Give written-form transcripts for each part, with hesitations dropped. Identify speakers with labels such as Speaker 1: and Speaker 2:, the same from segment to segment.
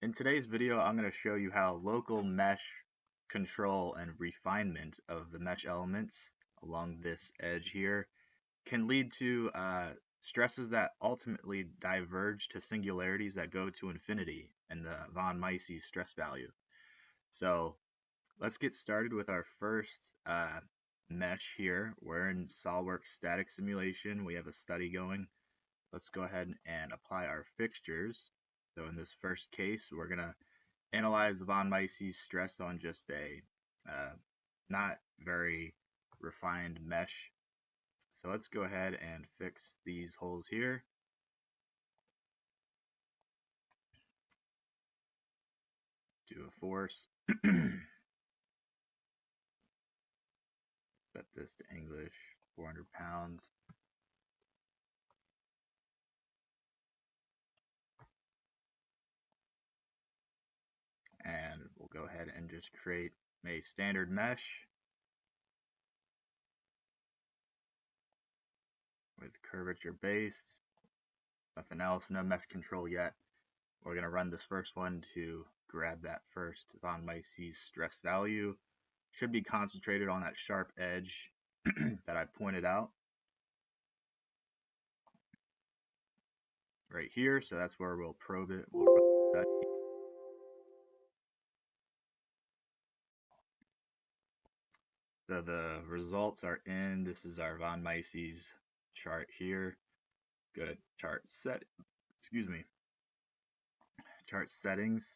Speaker 1: In today's video, I'm going to show you how local mesh control and refinement of the mesh elements along this edge here can lead to stresses that ultimately diverge to singularities that go to infinity in the von Mises stress value. So let's get started with our first mesh here. We're in Solidworks static simulation. We have a study going. Let's go ahead and apply our fixtures. So in this first case, we're going to analyze the von Mises stress on just a not very refined mesh. So let's go ahead and fix these holes here. Do a force. Set this to English, 400 pounds. And we'll go ahead and just create a standard mesh with curvature based. Nothing else, no mesh control yet. We're going to run this first one to grab that first von Mises stress value. Should be concentrated on that sharp edge that I pointed out right here. So that's where we'll probe it. We'll run the study. So the results are in. This is our von Mises chart here. Go to chart settings,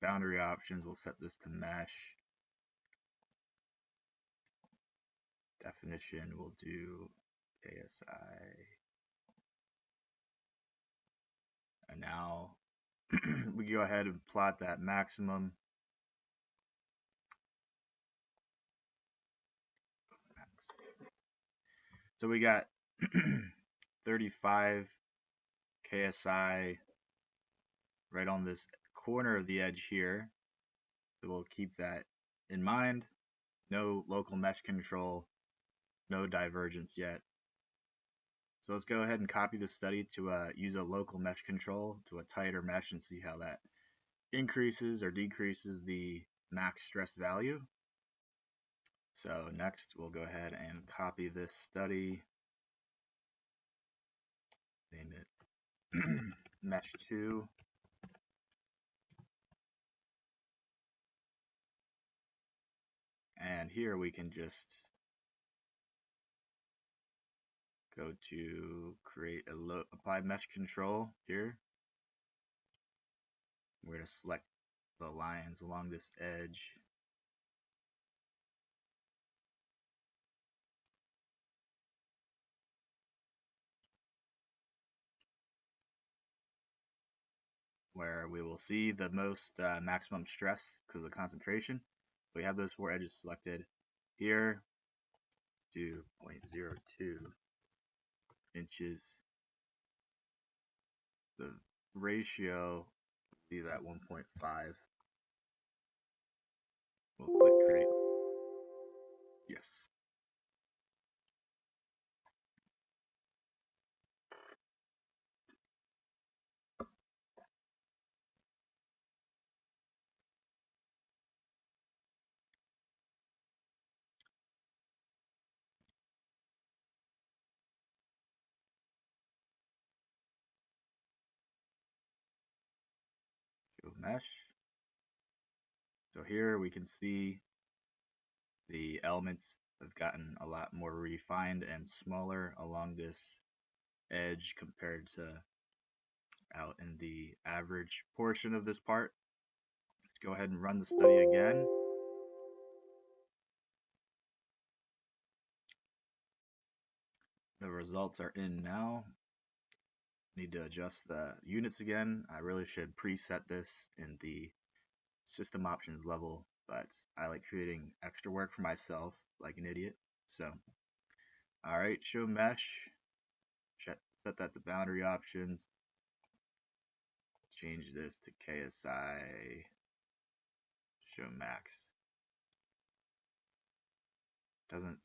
Speaker 1: boundary options. We'll set this to mesh. Definition, we'll do KSI. And now we go ahead and plot that maximum. So we got 35 KSI right on this corner of the edge here. So we'll keep that in mind. No local mesh control, no divergence yet. So let's go ahead and copy the study to use a local mesh control to a tighter mesh and see how that increases or decreases the max stress value. So next we'll go ahead and copy this study, name it mesh 2. And here we can just go to create a apply mesh control here. We're going to select the lines along this edge. Where we will see the most maximum stress because of the concentration. We have those 4 edges selected here. Do 0.02 inches. The ratio will be that 1.5. We'll click create. Yes. Go mesh. So here we can see the elements have gotten a lot more refined and smaller along this edge compared to out in the average portion of this part. Let's go ahead and run the study again. The results are in now. Need to adjust the units again. I really should preset this in the system options level, but I like creating extra work for myself like an idiot. So, alright, show mesh. Set that to boundary options. Change this to KSI. Show max. Doesn't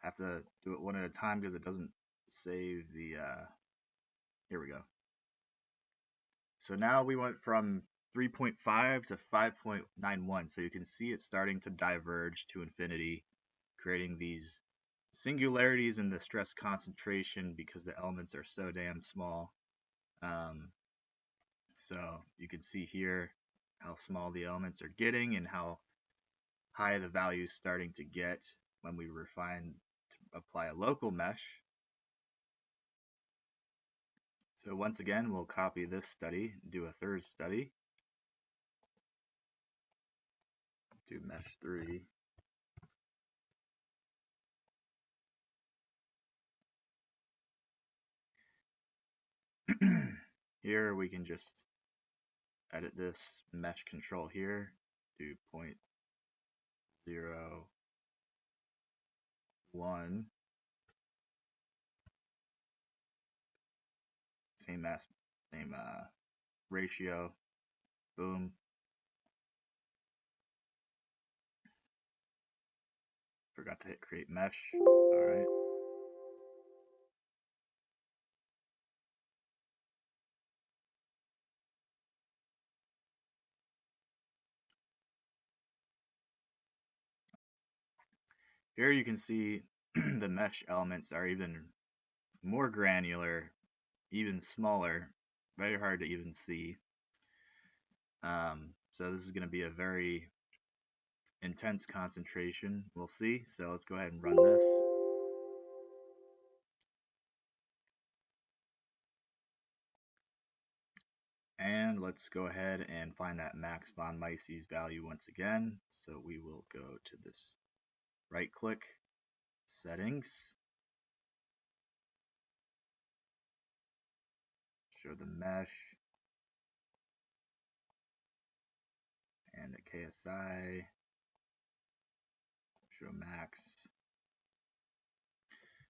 Speaker 1: have to do it one at a time because it doesn't save the here we go. So now we went from 3.5 to 5.91. So you can see it starting to diverge to infinity, creating these singularities in the stress concentration because the elements are so damn small. So you can see here how small the elements are getting and how high the value is starting to get when we refine to apply a local mesh. So once again, we'll copy this study, do a third study, do mesh 3. Here we can just edit this mesh control here, do 0.01, same ratio, boom. Forgot to hit create mesh. All right. Here you can see the mesh elements are even more granular, even smaller, very hard to even see. So this is going to be a very intense concentration, we'll see. So let's go ahead and run this. And let's go ahead and find that max von Mises value once again. So we will go to this right click, settings, show the mesh, and the KSI, show max.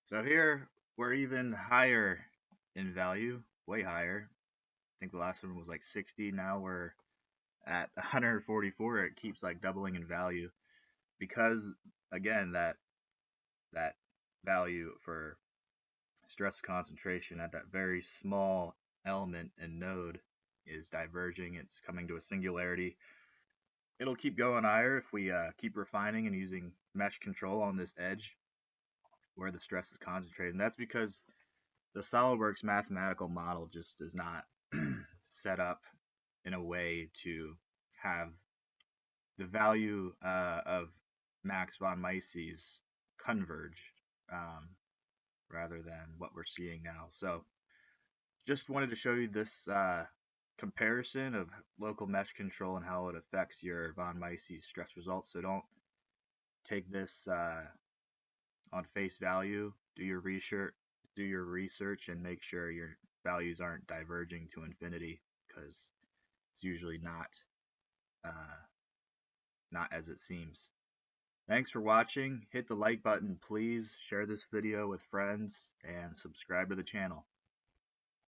Speaker 1: So here we're even higher in value, way higher. I think the last one was like 60. Now we're at 144. It keeps like doubling in value because again that value for stress concentration at that very small element and node is diverging. It's coming to a singularity. It'll keep going higher if we keep refining and using mesh control on this edge where the stress is concentrated. And that's because the Solidworks mathematical model just is not set up in a way to have the value of max von Mises converge rather than what we're seeing now. So just wanted to show you this comparison of local mesh control and how it affects your von Mises stress results. So don't take this on face value. Do your research and make sure your values aren't diverging to infinity, because it's usually not as it seems. Thanks for watching. Hit the like button, please. Share this video with friends and subscribe to the channel.